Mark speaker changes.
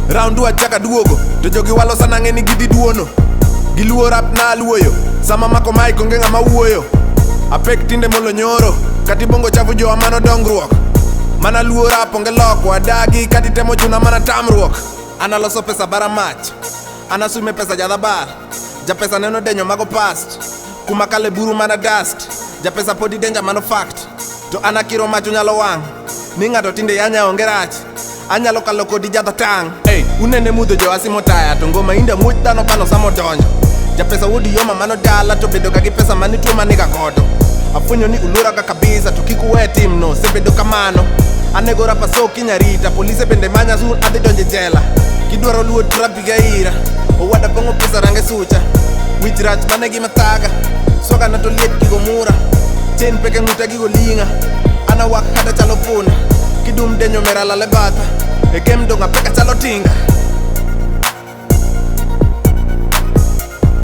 Speaker 1: Round 2 achaka duogo, to jogi walo sana ng'eni gidhi duono. Giluo rap na aluoyo, sama mako mic onge ng'ama wuoyo. Apek tinde molo nyoro, kati bongo chafu jo amano dongruok. Mana luo rap onge loko, adagi kati temo chuna mana tamruok. Ana loso pesa bara mach, ana sume pesa jadha bar. Ja pesa neno denyo mago past, kuma kale buru mana dust. Ja pesa podi denja mano fact, to ana kiro macho nyalo wang'. Ni ng'ato tinde yanya onge rach, anyalo kalo kodi jadho tang'. Hey, unene mudho jo asimo taya, to ngoma inda much dhano pano samo donjo. Ja pesa wodi yoma mano dala, to bedo kagi pesa mani tuo maniga godo. Afunyo ni ulura ka kabisa, to kikuwe team no, sebedo kamano. Anego rapa so kinyarita, polise bende manya sur adhi donje jela. Kidwaro luo trapi ga ira, owada pongo pesa range sucha. Wich rach manegi mataga, soga na to liet kigo mura. Chain peke nguta gigo linga, ana wak hata chalo punda. Kidum denyo mera lale bata, e kem donga peka chalo tinga.